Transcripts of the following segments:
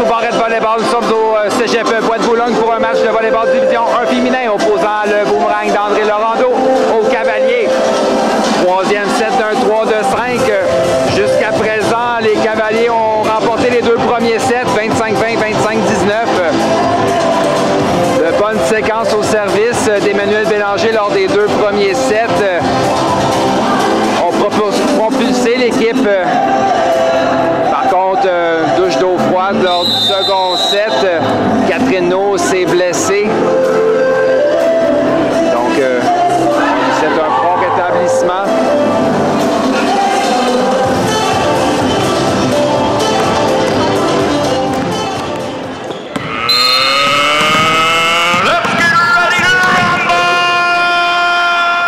au barret de volleyball. Nous sommes au Cégep Bois-de-Boulogne pour un match de volleyball division 1 féminin opposant le Boomerang d'André Laurando au Cavaliers. Troisième set d'un 3 de 5. Jusqu'à présent, les Cavaliers ont remporté les deux premiers sets, 25-20, 25-19. De bonnes séquences au service d'Emmanuel Bélanger lors des deux premiers sets ont propulsé l'équipe. Par contre, douche d'eau froide lors du second set. Catherine No s'est blessée. Donc, c'est un prompt rétablissement.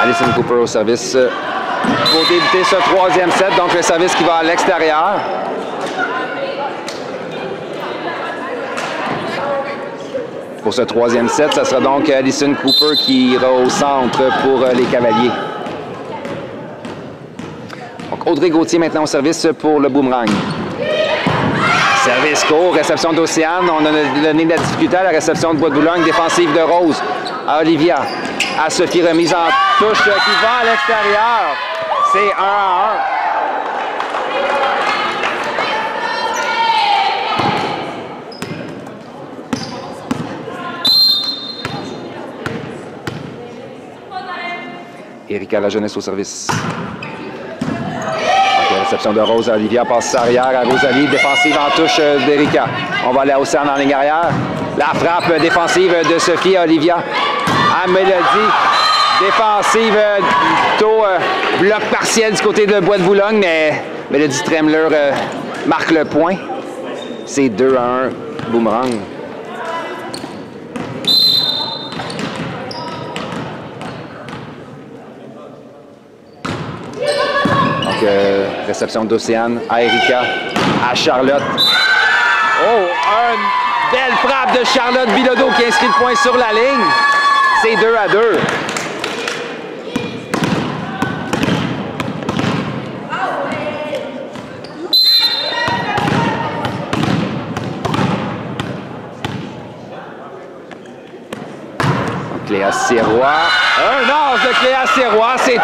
Alison Cooper au service pour débuter ce troisième set. Donc, le service qui va à l'extérieur. Pour ce troisième set, ce sera donc Alison Cooper qui ira au centre pour les Cavaliers. Donc, Audrey Gauthier maintenant au service pour le Boomerang. Service court, réception d'Océane. On a donné de la difficulté à la réception de Bois-de-Boulogne. Défensive de Rose à Olivia. À Sophie, remise en touche qui va à l'extérieur. C'est 1-1. Erika La Jeunesse au service. Okay, réception de Rose à Olivia, passe arrière à Rosalie, défensive en touche d'Erika. On va aller à Océane en ligne arrière. La frappe défensive de Sophie à Olivia. À Mélodie, défensive, plutôt bloc partiel du côté de Bois-de-Boulogne, mais Mélodie Tremler marque le point. C'est 2-1, Boomerang. Donc, réception d'Océane à Erika, à Charlotte. Oh, une belle frappe de Charlotte Bilodeau qui inscrit le point sur la ligne. C'est 2-2. Cléa Sirois. Un âge de Cléa Sirois, c'est 3-2.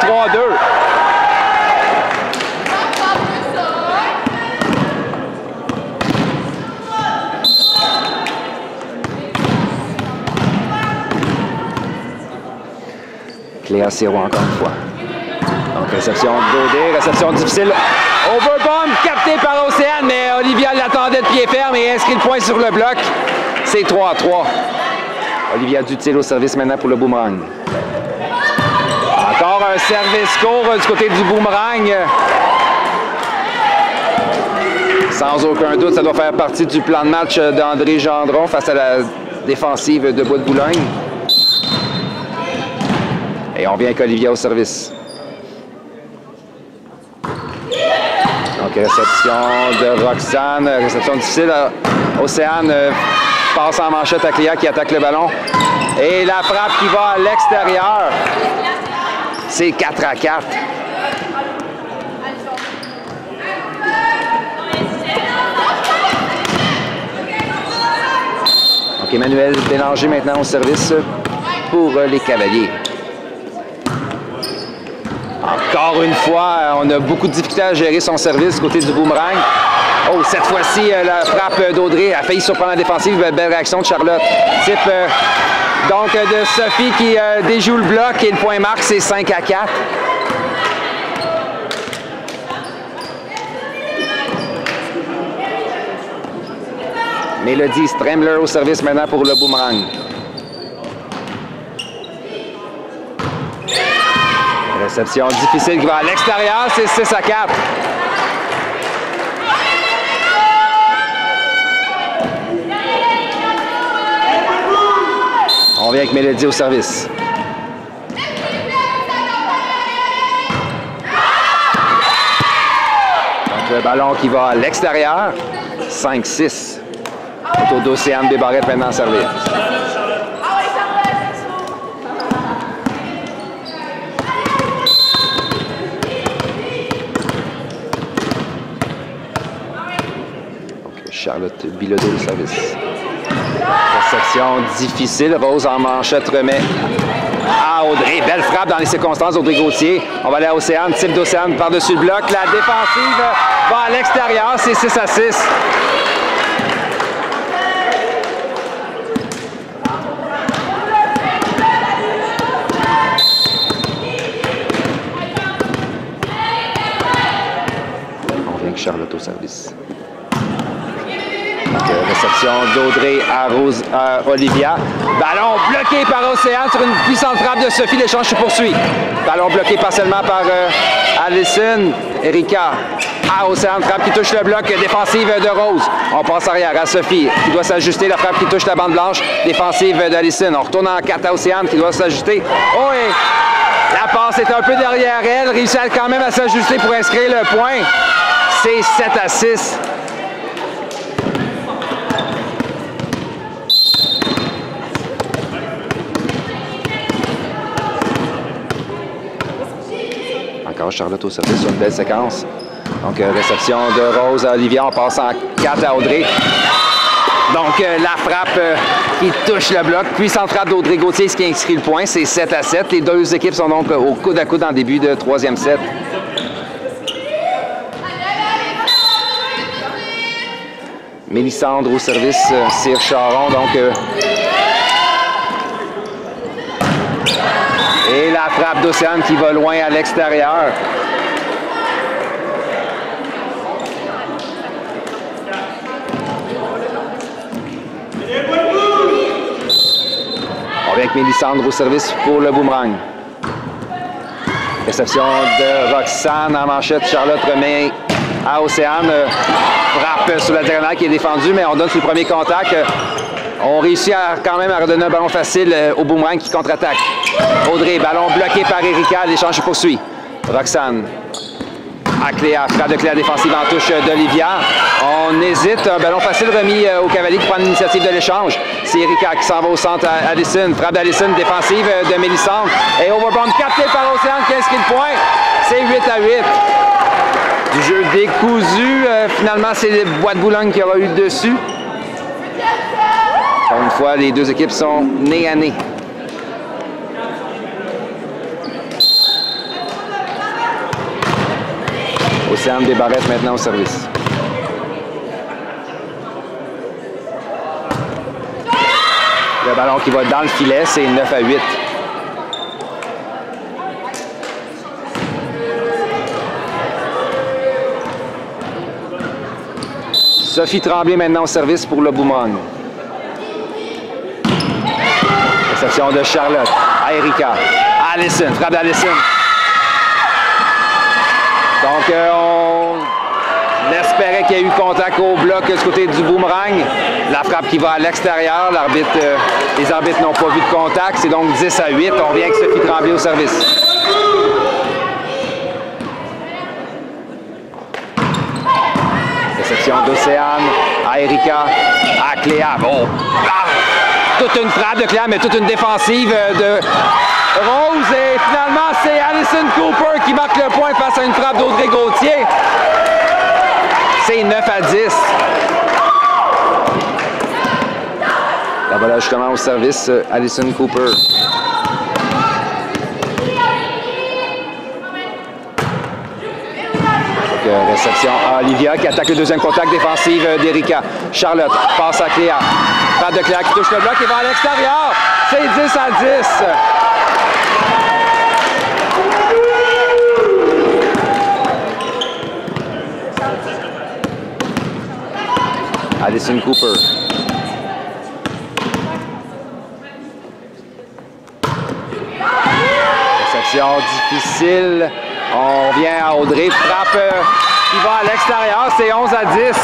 Cléa Sirois encore une fois. Donc réception Daudet, réception difficile. Overbomb capté par Océane, mais Olivia l'attendait de pied ferme et inscrit le point sur le bloc. C'est 3-3. Olivia Dutil au service maintenant pour le Boomerang. Encore un service court du côté du Boomerang. Sans aucun doute, ça doit faire partie du plan de match d'André Gendron face à la défensive de Bois-de-Boulogne. Et on vient avec Olivia au service. Donc, réception de Roxane, réception difficile. Océane passe en manchette à Cléa qui attaque le ballon. Et la frappe qui va à l'extérieur. C'est 4-4. Donc, Emmanuel Bélanger maintenant au service pour les Cavaliers. Encore une fois, on a beaucoup de difficultés à gérer son service du côté du Boomerang. Oh, cette fois-ci, la frappe d'Audrey a failli surprendre la défensive. Belle réaction de Charlotte. Type donc de Sophie qui déjoue le bloc et le point marque, c'est 5-4. Mélodie Stremler au service maintenant pour le Boomerang. Réception difficile qui va à l'extérieur, c'est 6-4. On vient avec Mélodie au service. Donc le ballon qui va à l'extérieur, 5-6. Autour d'Océane Desbarrettes maintenant en service. Charlotte Bilodeau, le service. Réception difficile. Rose en manchette remet à Audrey. Belle frappe dans les circonstances d'Audrey Gauthier. On va aller à Océane. Type d'Océane par-dessus le bloc. La défensive va à l'extérieur. C'est 6-6. On vient que Charlotte au service. Donc, réception d'Audrey à Olivia. Ballon bloqué par Océane sur une puissante frappe de Sophie. L'échange se poursuit. Ballon bloqué partiellement par Allison. Erika à Océane. Frappe qui touche le bloc. Défensive de Rose. On passe arrière à Sophie qui doit s'ajuster. La frappe qui touche la bande blanche. Défensive d'Allison. On retourne en 4 à Océane qui doit s'ajuster. Oh, et la passe est un peu derrière elle. Réussit quand même à s'ajuster pour inscrire le point. C'est 7-6. Encore Charlotte au service sur une belle séquence. Donc, réception de Rose à Olivia. On passe en 4 à Audrey. Donc, la frappe qui touche le bloc. Puissante frappe d'Audrey Gauthier, ce qui inscrit le point. C'est 7-7. Les deux équipes sont donc au coude à coude en début de troisième set. Mélissandre au service, Cyr Charon. Donc, et la frappe d'Océane qui va loin à l'extérieur. On vient avec Mélissandre au service pour le boomerang. Réception de Roxane en manchette. Charlotte remet à Océane. Frappe sur la diagonale qui est défendue, mais on donne sur le premier contact. On réussit quand même à redonner un ballon facile au boomerang qui contre-attaque. Audrey, ballon bloqué par Erika. L'échange se poursuit. Roxane à Cléa. Frappe de Cléa défensive en touche d'Olivia. On hésite. Un ballon facile remis au Cavalier qui prend l'initiative de l'échange. C'est Erika qui s'en va au centre à Allison. Frappe d'Allison défensive de Mélissandre. Et overbound capté par Océane qui inscrit le point. C'est 8-8. Du jeu décousu. Finalement, c'est les Bois de Boulogne qui aura eu le dessus. Encore une fois, les deux équipes sont nez à nez. Océane des Barrettes maintenant au service. Le ballon qui va dans le filet, c'est 9-8. Sophie Tremblay maintenant au service pour le boomerang. Réception de Charlotte à Erika. Allison, frappe d'Allison. Donc, on espérait qu'il y ait eu contact au bloc du côté du boomerang. La frappe qui va à l'extérieur. Les arbitres n'ont pas vu de contact. C'est donc 10-8. On vient avec Sophie Tremblay au service. Réception d'Océane à Erika, à Cléa. Bon, toute une frappe de Cléa, mais toute une défensive de Rose. Et finalement, c'est Allison Cooper qui marque le point face à une frappe d'Audrey Gauthier. C'est 9-10. La voilà justement au service, Allison Cooper. Réception à Olivia qui attaque le deuxième contact défensive d'Erika. Charlotte passe à Cléa. Frappe de Cléa qui touche le bloc et va à l'extérieur. C'est 10-10. Allison Cooper. Réception difficile. On vient à Audrey. Frappe qui va à l'extérieur. C'est 11-10.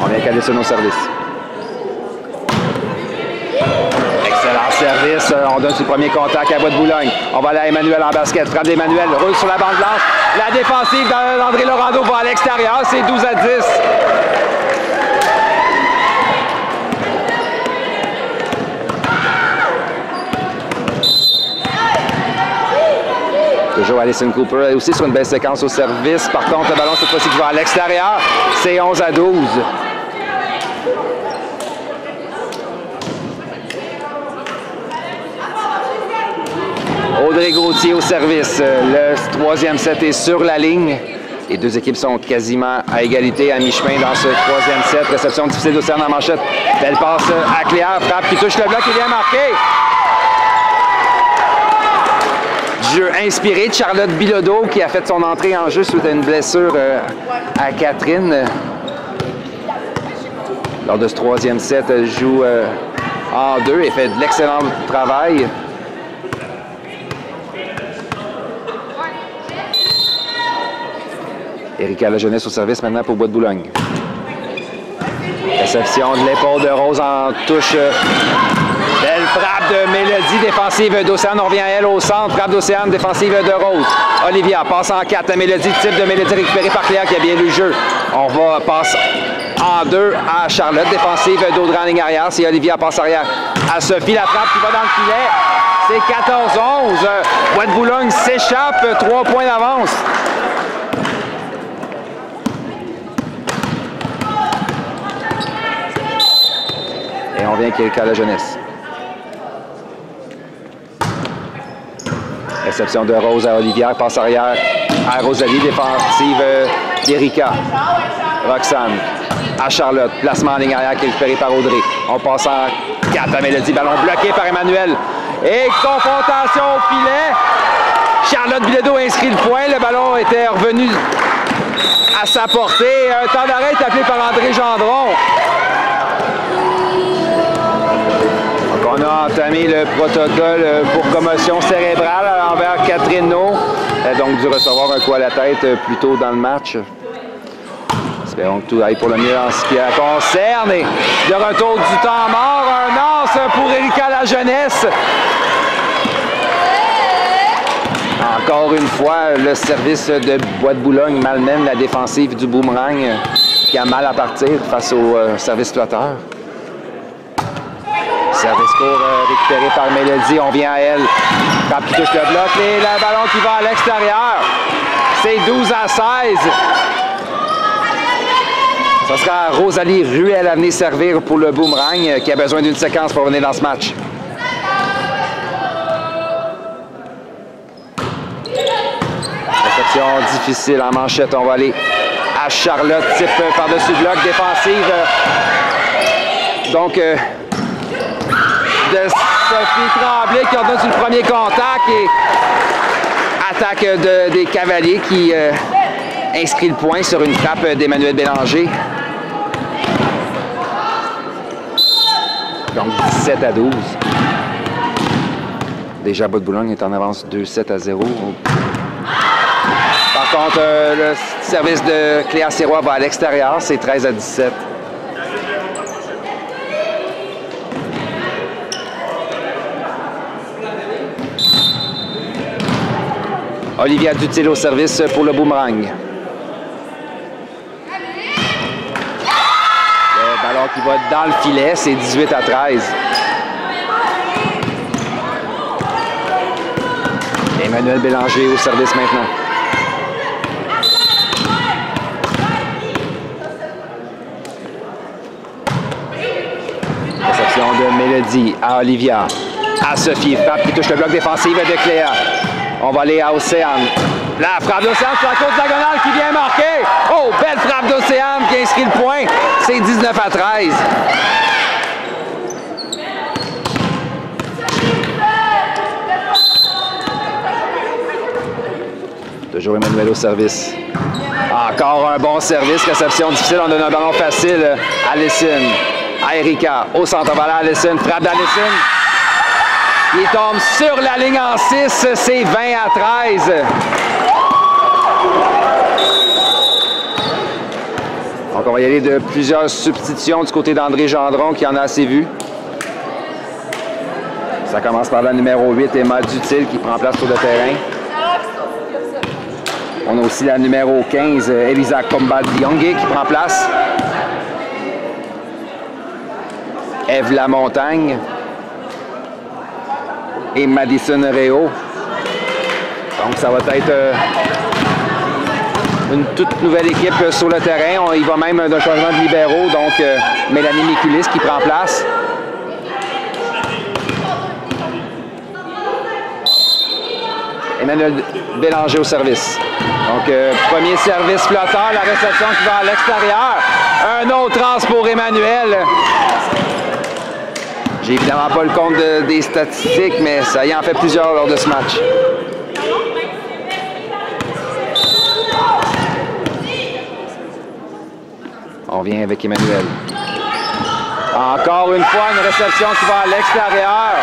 On vient qu'Allison au service. Excellent service. On donne sur le premier contact à Bois de Boulogne. On va aller à Emmanuel en basket. Frappe d'Emmanuel. Roule sur la bande blanche. La défensive d'André Laurando va à l'extérieur. C'est 12-10. Toujours Alison Cooper, elle aussi sur une belle séquence au service. Par contre, le ballon cette fois-ci qui va à l'extérieur. C'est 11-12. Audrey Gauthier au service. Le troisième set est sur la ligne. Les deux équipes sont quasiment à égalité, à mi-chemin dans ce troisième set. Réception difficile d'Océane en manchette. Belle passe à Cléa. Frappe qui touche le bloc et vient marquer. Jeu inspiré de Charlotte Bilodeau qui a fait son entrée en jeu suite à une blessure à Catherine. Lors de ce troisième set, elle joue en deux et fait de l'excellent travail. Erika Lajeunesse au service maintenant pour Bois de Boulogne. Réception de l'épaule de Rose en touche. Belle frappe de Mélodie, défensive d'Océane. On revient à elle au centre. Frappe d'Océane, défensive de Rose. Olivia passe en 4 à Mélodie. Type de Mélodie récupéré par Cléa qui a bien lu le jeu. On va passer en 2 à Charlotte. Défensive d'Audrey en ligne arrière. C'est Olivia passe arrière à Sophie. La frappe qui va dans le filet. C'est 14-11. Bois de Boulogne s'échappe. 3 points d'avance. Et on vient avec Erika Lajeunesse. Réception de Rose à Olivia, passe arrière à Rosalie, défensive d'Erika. Roxane à Charlotte, placement en ligne arrière qui est récupéré par Audrey. On passe en 4 à Mélodie, ballon bloqué par Emmanuel. Et confrontation au filet. Charlotte Bilodeau inscrit le point, le ballon était revenu à sa portée. Un temps d'arrêt est appelé par André Gendron. On a entamé le protocole pour commotion cérébrale envers Catherine No. Elle a donc dû recevoir un coup à la tête plus tôt dans le match. Espérons que tout aille pour le mieux en ce qui la concerne. Et de retour du temps mort, un as pour Erika Lajeunesse. Encore une fois, le service de Bois de Boulogne malmène la défensive du Boomerang qui a mal à partir face au service flotteur. Service court récupéré par Mélodie. On vient à elle. Frappe qui touche le bloc. Et le ballon qui va à l'extérieur. C'est 12-16. Ce sera Rosalie Ruel à venir servir pour le Boomerang qui a besoin d'une séquence pour venir dans ce match. Réception difficile en manchette. On va aller à Charlotte. Type par-dessus bloc. Défensive. Donc... de Sophie Tremblay qui ordonne sur le premier contact et attaque des Cavaliers qui inscrit le point sur une frappe d'Emmanuel Bélanger. Donc 17-12. Déjà, Bois de Boulogne est en avance 2-7-0. Par contre, le service de Cléa Sirois va à l'extérieur, c'est 13-17. Olivia Dutil au service pour le Boomerang. Le ballon qui va dans le filet, c'est 18-13. Emmanuel Bélanger au service maintenant. Réception de Mélodie à Olivia. À Sophie, frappe qui touche le bloc défensif de Cléa. On va aller à Océane. La frappe d'Océane sur la côte diagonale qui vient marquer. Oh, belle frappe d'Océane qui inscrit le point. C'est 19-13. Toujours Emmanuel au service. Encore un bon service. Réception difficile. On donne un ballon facile à Alison. À Erika. Au centre, on va aller à Alison. Frappe d'Alison. Il tombe sur la ligne en 6, c'est 20-13. Donc on va y aller de plusieurs substitutions du côté d'André Gendron qui en a assez vu. Ça commence par la numéro 8, Emma Dutil qui prend place sur le terrain. On a aussi la numéro 15, Elisa Combal-Diongue qui prend place. Ève Lamontagne. Et Madison Réau. Donc ça va être une toute nouvelle équipe sur le terrain. Il va même d'un changement de libéraux, donc Mélanie Mikulis qui prend place. Emmanuel Bélanger au service. Donc, premier service flotteur, la réception qui va à l'extérieur. Un autre trans pour Emmanuel. J'ai évidemment pas le compte des statistiques, mais ça y en fait plusieurs lors de ce match. On vient avec Emmanuel. Encore une fois, une réception qui va à l'extérieur.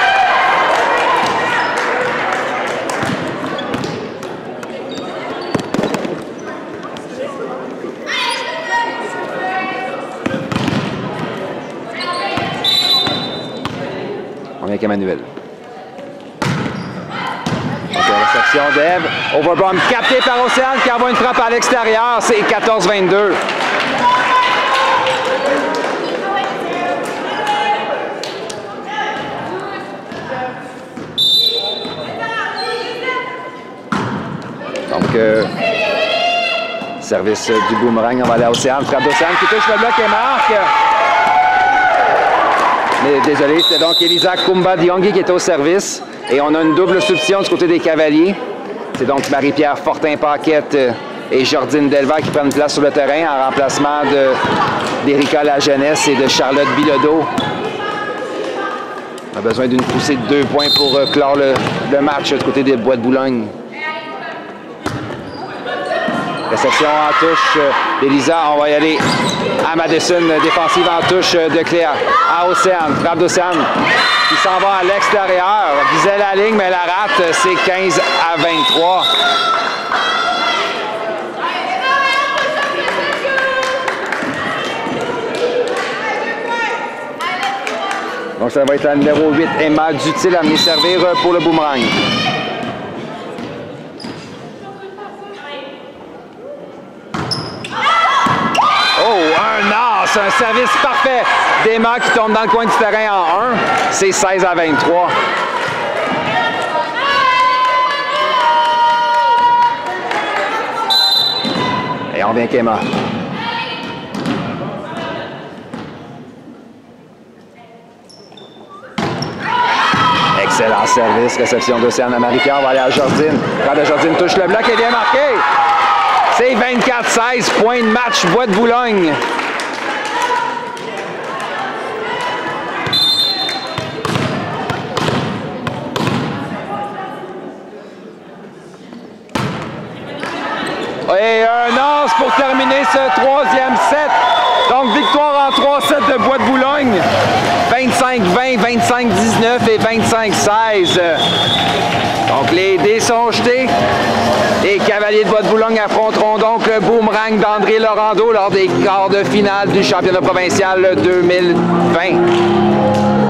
Avec Emmanuel. Donc, la réception d'Eve. Overbomb capté par Océane qui envoie une frappe à l'extérieur. C'est 14-22. Donc, service du boomerang. On va aller à Océane. Frappe d'Océane qui touche le bloc et marque. Mais désolé, c'était donc Elisa Kumba-Diongi qui était au service. Et on a une double substitution du côté des Cavaliers. C'est donc Marie-Pierre Fortin-Paquette et Jordine Delvert qui prennent place sur le terrain en remplacement d'Erika Lajeunesse et de Charlotte Bilodeau. On a besoin d'une poussée de 2 points pour clore le match du côté des Bois de Boulogne. Réception en touche d'Elisa. On va y aller à Madison. Défensive en touche de Cléa. À Océane. Frappe d'Océane qui s'en va à l'extérieur. Visait la ligne, mais la rate. C'est 15-23. Donc ça va être la numéro 8, Emma Dutil, à venir servir pour le boomerang. C'est un service parfait d'Emma qui tombe dans le coin du terrain en 1. C'est 16-23. Et on vient qu'Emma. Excellent service. Réception d'Océane à Marie-Pierre. On va aller à Jordine. Quand la Jordine touche le bloc, elle vient marquer. C'est 24-16. Point de match, Bois de Boulogne. Et un as pour terminer ce troisième set. Donc, victoire en 3 sets de Bois de Boulogne. 25-20, 25-19 et 25-16. Donc, les dés sont jetés. Les Cavaliers de Bois de Boulogne affronteront donc le boomerang d'André Laurando lors des quarts de finale du championnat provincial 2020.